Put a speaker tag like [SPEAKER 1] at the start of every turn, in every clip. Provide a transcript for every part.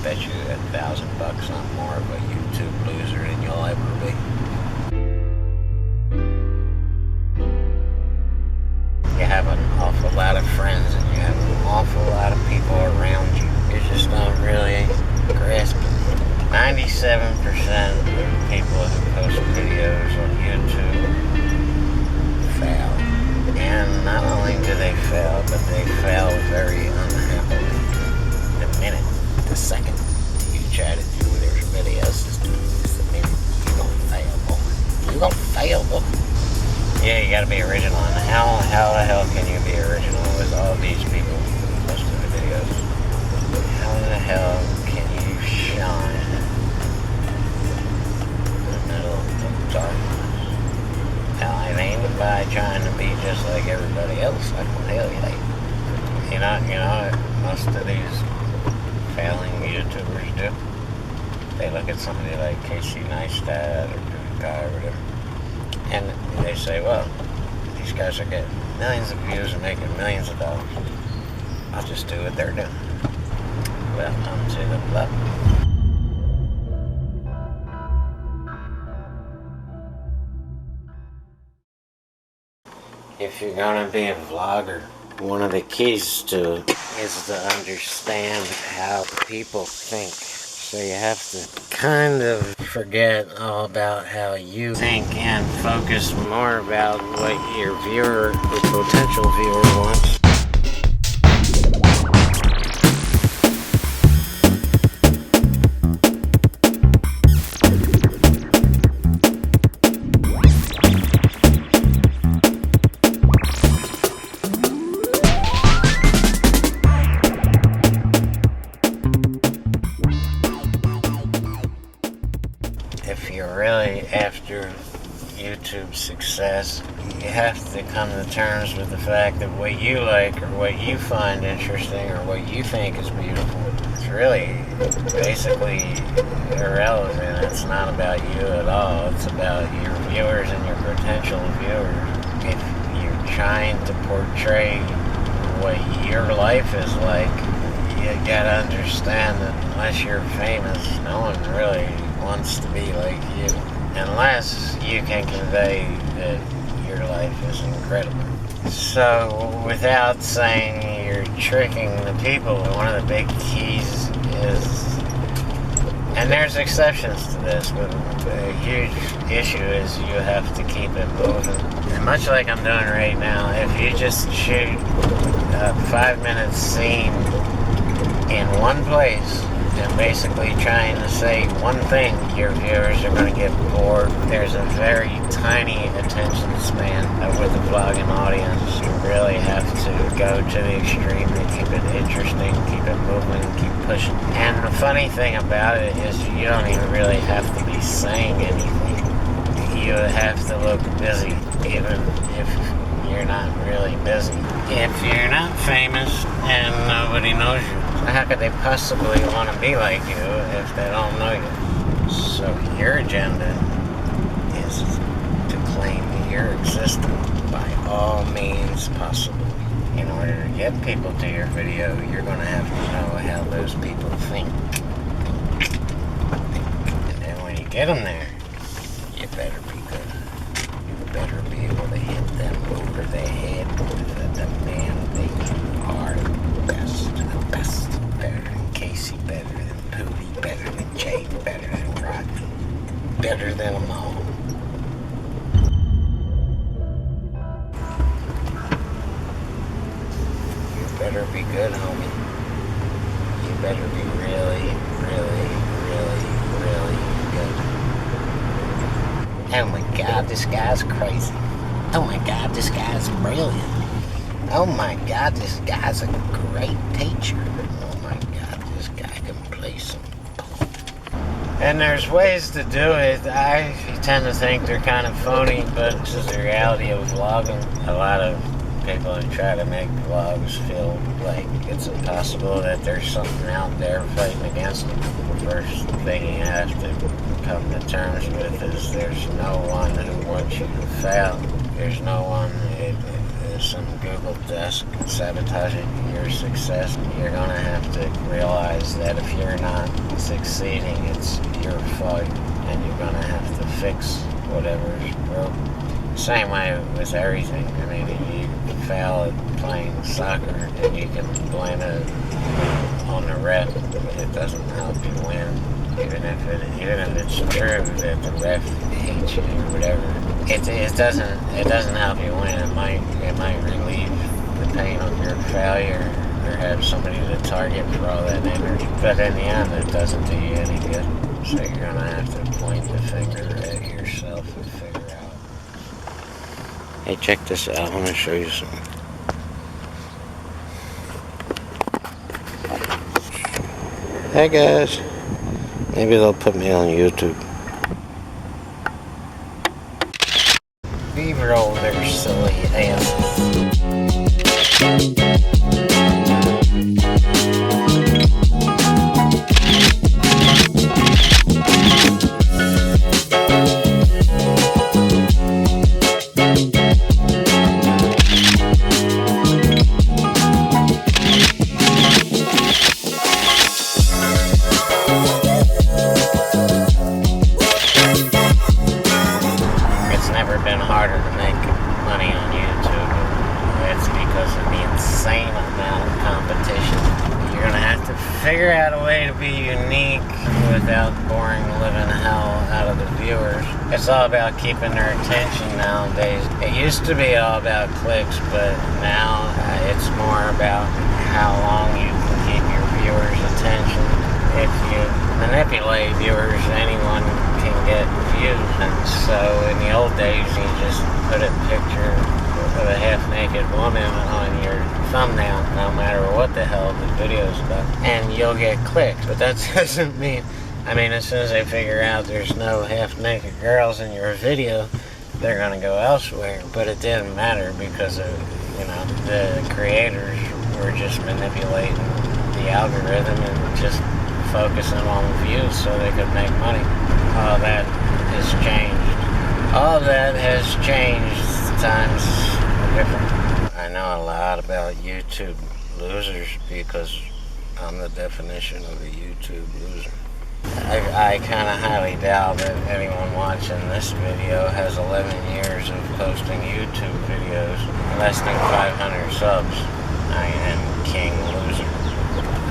[SPEAKER 1] bet you $1,000 I'm more of a YouTube loser than you'll ever be. You have an awful lot of friends and you have an awful lot of people around you. You're just not really grasping. 97% of people who post videos on YouTube fail. And not only do they fail, but they fail very unhappily. The minute, the second you try to do what everybody else is doing is the minute you're gonna fail, boy. You're gonna fail, boy. Yeah, you gotta be original. And how the hell can you be original with all these people posting the videos? How the hell can you shine in the middle of darkness? Hell, I ain't by trying to be just like everybody else. I can tell you that. You know, most of these failing YouTubers do. They look at somebody like Casey Neistat or PewDiePie or whatever, and they say, well, these guys are getting millions of views and making millions of dollars. I'll just do what they're doing. Welcome to the club. If you're gonna be a vlogger, one of the keys to is to understand how people think. So you have to kind of forget all about how you think and focus more about what your viewer or potential viewer wants. If you're really after YouTube success, you have to come to terms with the fact that what you like or what you find interesting or what you think is beautiful, it's really basically irrelevant. It's not about you at all. It's about your viewers and your potential viewers. If you're trying to portray what your life is like, you gotta understand that unless you're famous, no one really wants to be like you, unless you can convey that your life is incredible. So without saying you're tricking the people, one of the big keys is, and there's exceptions to this, but a huge issue is you have to keep it moving. And much like I'm doing right now, if you just shoot a 5-minute scene in one place and basically trying to say one thing, your viewers are going to get bored. There's a very tiny attention span with the vlogging audience. You really have to go to the extreme to keep it interesting, keep it moving, keep pushing. And the funny thing about it is you don't even really have to be saying anything. You have to look busy, even if you're not really busy. If you're not famous and nobody knows you, how could they possibly want to be like you if they don't know you? So your agenda is to claim your existence by all means possible. In order to get people to your video, you're going to have to know how those people think. And then when you get them there, you better be good. You better be able to hit them over the head with the man that you are the best. The best. Better than Casey, better than Pootie, better than Jay, better than Rodney, better than them all. You better be good, homie. You better be really, really, really, really good. Oh my God, this guy's crazy. Oh my God, this guy's brilliant. Oh my God, this guy's a great teacher. And there's ways to do it. I tend to think they're kind of phony, but this is the reality of vlogging. A lot of people who try to make vlogs feel like it's impossible, that there's something out there fighting against them. The first thing you have to come to terms with is there's no one who wants you to fail. There's no one, some Google Disque sabotaging your success, you're gonna have to realize that if you're not succeeding, it's your fault, and you're gonna have to fix whatever's broke. Same way with everything. I mean, if you fail at playing soccer, and you can blame it on the ref, it doesn't help you win. Even if it's true that the ref hates you or whatever, it doesn't help you win. It might relieve the pain of your failure, or have somebody to target for all that energy. But in the end, it doesn't do you any good. So you're gonna have to point the finger at yourself and figure out. Hey, check this out. I want to show you something. Hey guys. Maybe they'll put me on YouTube. Leave roll their silly asses. Harder to make money on YouTube. It's because of the insane amount of competition. You're gonna have to figure out a way to be unique without boring the living hell out of the viewers. It's all about keeping their attention nowadays. It used to be all about clicks, but now it's more about how long you can keep your viewers' attention. If you manipulate viewers, anyone can get views. And so in the old days, you just put a picture of a half-naked woman on your thumbnail, no matter what the hell the video's about, and you'll get clicks. But that doesn't mean, as soon as they figure out there's no half-naked girls in your video, they're gonna go elsewhere. But it didn't matter because the creators were just manipulating the algorithm and just focusing on views so they could make money. All that has changed. All that has changed. Times are different. I know a lot about YouTube losers because I'm the definition of a YouTube loser. I kind of highly doubt that anyone watching this video has 11 years of posting YouTube videos, less than 500 subs. I am king loser.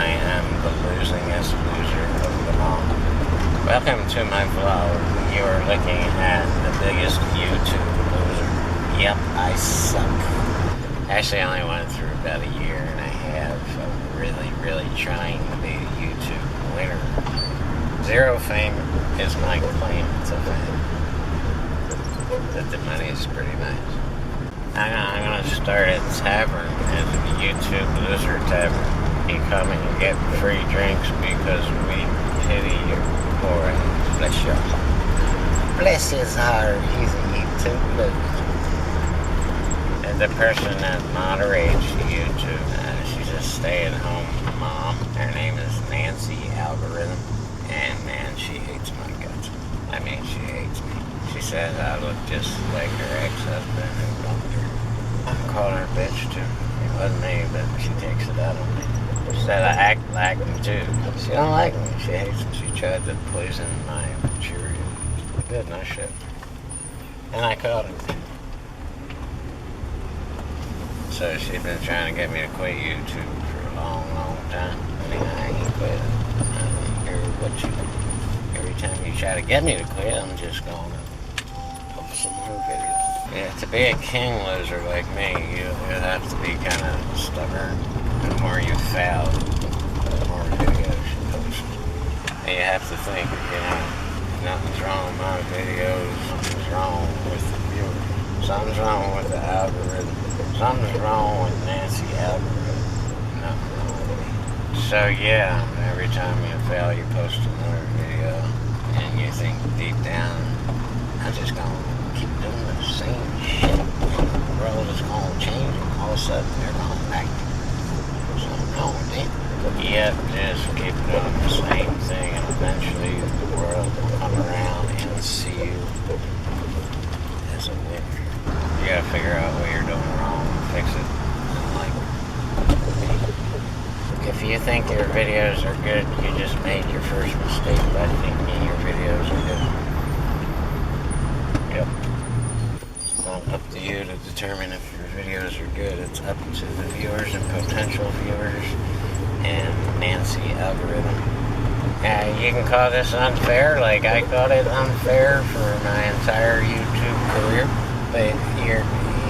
[SPEAKER 1] I am the losingest loser of them all. Welcome to my vlog. You are looking at the biggest YouTube loser. Yep, I suck. Actually, I only went through about a year and a half of really trying to be a YouTube winner. Zero fame is my claim to fame. But the money is pretty nice. I'm gonna start a tavern as a YouTube loser tavern. You come and you get free drinks because we pity your poor ass. Bless your heart. Bless his heart, he's a YouTube loser. And the person that moderates YouTube, she's a stay-at-home mom. Her name is Nancy Algorithm. And man, she hates my guts. She hates me. She says I look just like her ex-husband who dumped her. I'm calling her a bitch too. It wasn't me, but she takes it out on me. She said I act like me too. She don't like me. She hates me. She tried to poison my Cheerios. Good, no shit. And I caught her. So she's been trying to get me to quit YouTube for a long time. I ain't quit. I don't care what you do. Every time you try to get me to quit, I'm just going to post some more videos. Yeah, to be a king loser like me, you have to be kind of stubborn. The more you fail, the more videos you post. And you have to think, nothing's wrong with my videos, something's wrong with the viewer, something's wrong with the algorithm, something's wrong with Nancy algorithm, nothing wrong with me. So yeah, every time you fail, you post another video, and you think deep down, I'm just gonna keep doing the same shit. The world is gonna change, and all of a sudden they're gonna act. Something wrong with it. Yep, just keep doing the same thing, and eventually the world will come around and see you as a winner. You gotta figure out what you're doing wrong. fix it. And like, if you think your videos are good, you just made your first mistake by thinking your videos are good. Yep. It's not up to you to determine if your videos are good. It's up to the viewers and potential viewers and Nancy algorithm. You can call this unfair, like I thought it unfair for my entire YouTube career. But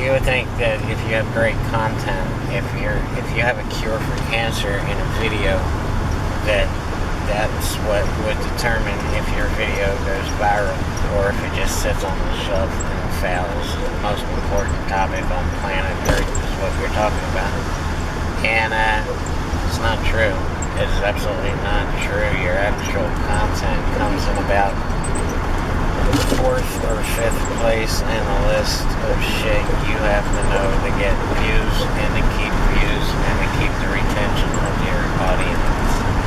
[SPEAKER 1] you would think that if you have great content, if you have a cure for cancer in a video, that's what would determine if your video goes viral or if it just sits on the shelf and fails. The most important topic on planet Earth is what we're talking about. And it's not true. It's absolutely not true. Your actual content comes in about 4th or 5th place in a list of shit you have to know to get views and to keep views and to keep the retention of your audience.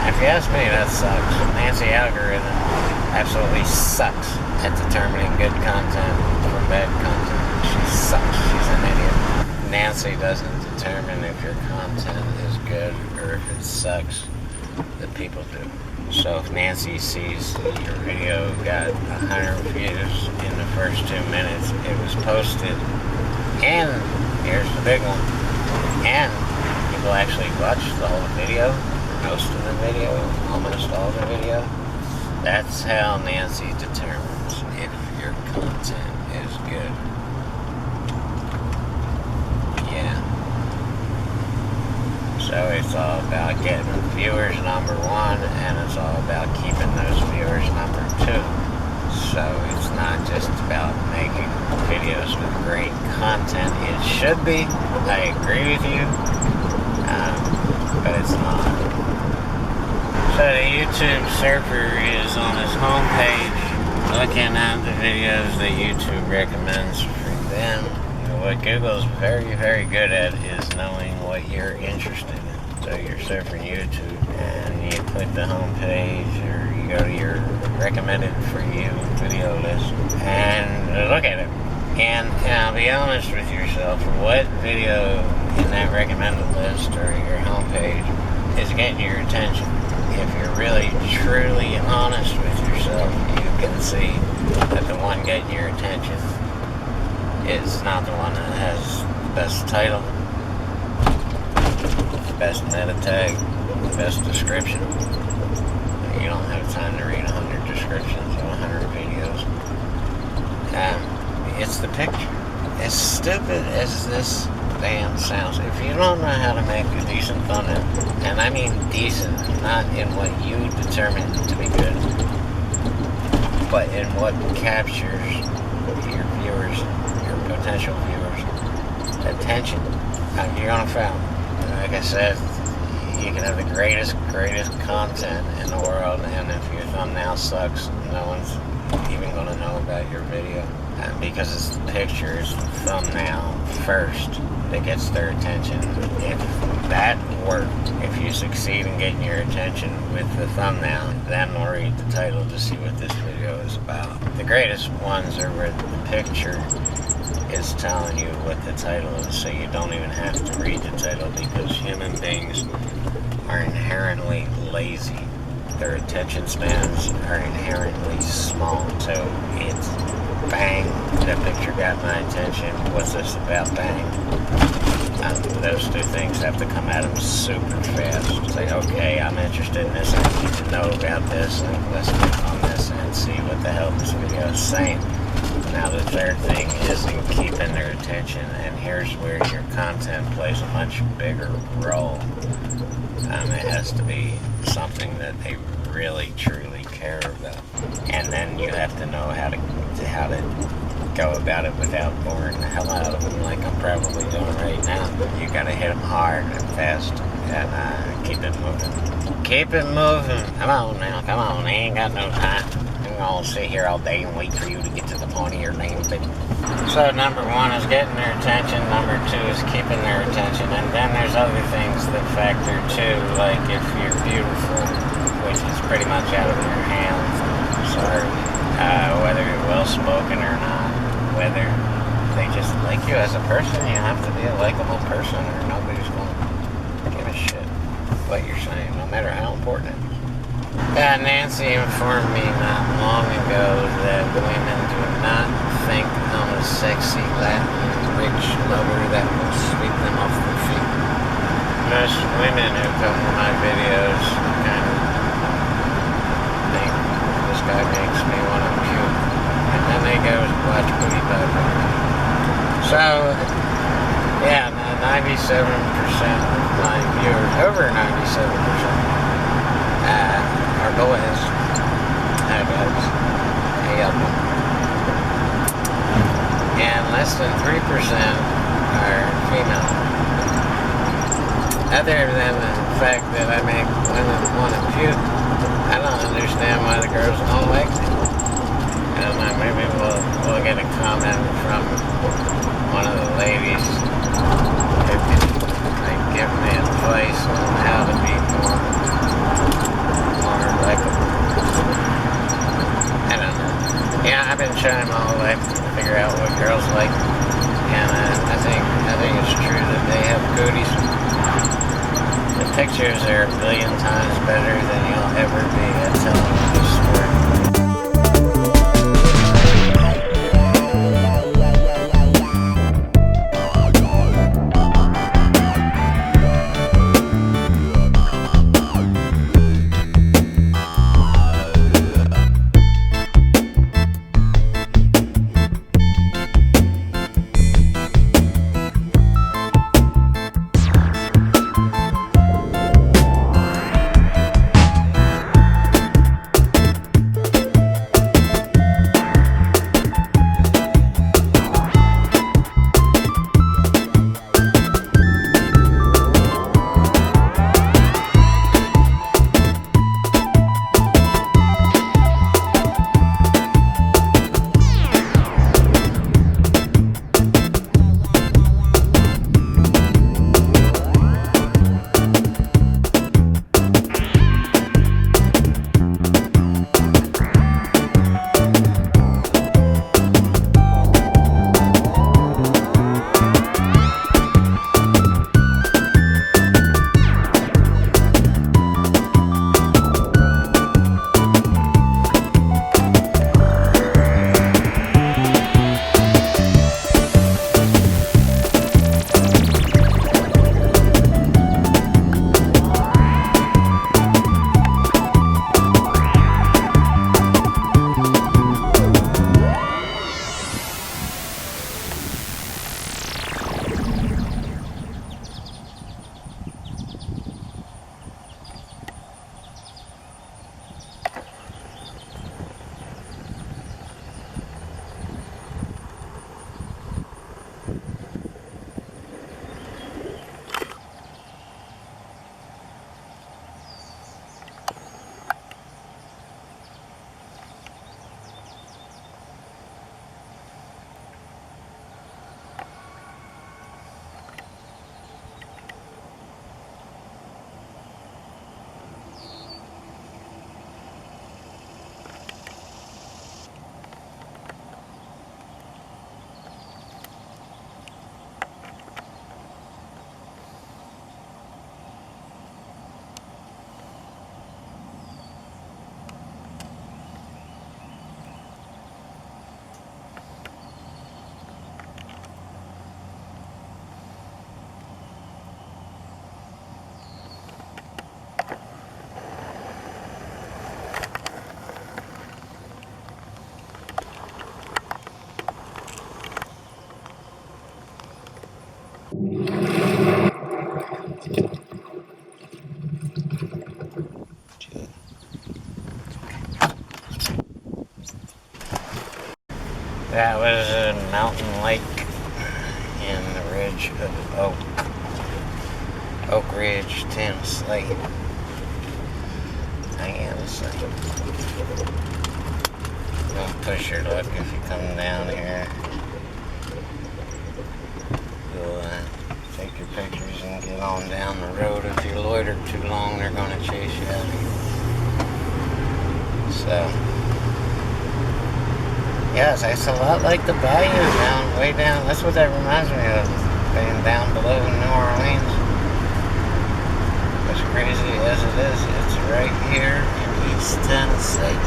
[SPEAKER 1] If you ask me, that sucks. Nancy algorithm absolutely sucks at determining good content from bad content. She sucks. She's an idiot. Nancy doesn't determine if your content is good or if it sucks. The people do. So if Nancy sees your video got 100 views in the first 2 minutes, it was posted, and here's the big one, and people actually watched the whole video, most of the video, almost all the video, that's how Nancy determines if your content is good. So it's all about getting viewers number 1, and it's all about keeping those viewers number 2. So it's not just about making videos with great content. It should be. I agree with you. But it's not. So the YouTube surfer is on his homepage looking at the videos that YouTube recommends for them. What Google's very, very good at is knowing what you're interested in. So you're surfing YouTube and you click the home page or you go to your recommended for you video list and look at it. And now be honest with yourself, what video in that recommended list or your home page is getting your attention? If you're really, truly honest with yourself, you can see that the one getting your attention is not the one that has the best title, the best meta tag, the best description. You don't have time to read 100 descriptions of 100 videos. It's the picture. As stupid as this damn sounds, if you don't know how to make a decent thumbnail, and I mean decent, not in what you determine to be good, but in what captures your viewers, potential viewers' attention, you're gonna fail. Like I said, you can have the greatest content in the world, and if your thumbnail sucks, no one's even gonna know about your video. Because it's the picture, it's the thumbnail first that gets their attention. If that worked, if you succeed in getting your attention with the thumbnail, then we'll read the title to see what this video is about. The greatest ones are where the picture is telling you what the title is, so you don't even have to read the title, because human beings are inherently lazy. Their attention spans are inherently small, so it's bang, that picture got my attention. What's this about? Bang. Those two things have to come at them super fast. It's like, okay, I'm interested in this, I need to know about this, and let's click on this and see what the hell this video is saying. Now the third thing is in keeping their attention, and here's where your content plays a much bigger role. It has to be something that they really truly care about, and then you have to know how to go about it without boring the hell out of them, like I'm probably doing right now. You gotta hit them hard and fast, and keep it moving. Keep it moving. Come on now, come on. I ain't got no time. I'll sit here all day and wait for you to get to the point of your name. So number 1 is getting their attention, number 2 is keeping their attention, and then there's other things that factor too, like if you're beautiful, which is pretty much out of your hands, sorry, whether you're well spoken or not, whether they just like you as a person, you have to be a likable person, or nobody's going to give a shit what you're saying, no matter how important it is. Nancy informed me not long ago that women do not think I'm a sexy Latin rich lover that will sweep them off their feet. Most women who come to my videos kind of think this guy makes me want to puke, and then they go watch Booty Piper. So, yeah, 97% of my viewers, over 97%, are boys. Hi guys. Hey up. And less than 3% are female. Other than the fact that I make women want to puke, I don't understand why the girls don't like me. I don't know, maybe we'll get a comment from one of the ladies who can like, give me advice on how to be more likable. I don't know. Yeah, I've been trying my whole life to figure out what girls like, and I think it's true that they have cooties. The pictures are a billion times better than you'll ever be at telling the story. That was a mountain lake in the ridge of Oak Ridge, Tennessee. Hang on a second. Don't push your luck if you come down here. You'll take your pictures and get on down the road. If you loiter too long, they're going to chase you out of here. So, Yes, it's a lot like the bayou down, way down. That's what that reminds me of, being down below in New Orleans. As crazy as it is, it's right here in East Tennessee.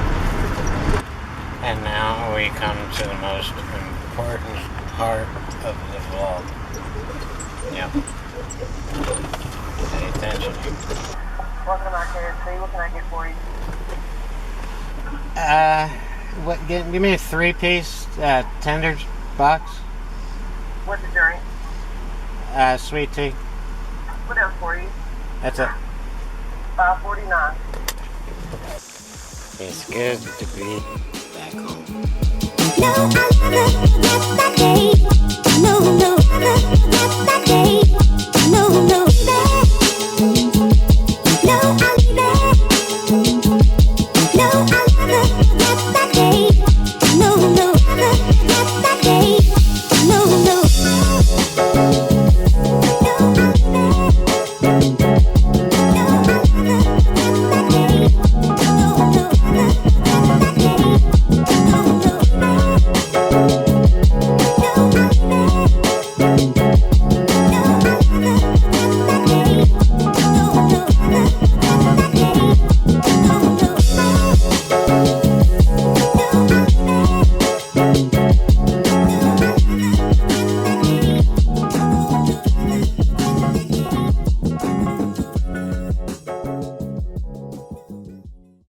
[SPEAKER 1] And now we come to the most important part of the vlog. Yep. Pay attention.
[SPEAKER 2] Welcome to my KFC. What can I get for you?
[SPEAKER 1] Give me a 3-piece tender box.
[SPEAKER 2] What's the drink?
[SPEAKER 1] Sweet tea.
[SPEAKER 2] What else for you?
[SPEAKER 1] That's it.
[SPEAKER 2] $5.49.
[SPEAKER 1] It's good to be back home.
[SPEAKER 3] No, I never forget that day. No, no, never forget that day. No, no, never.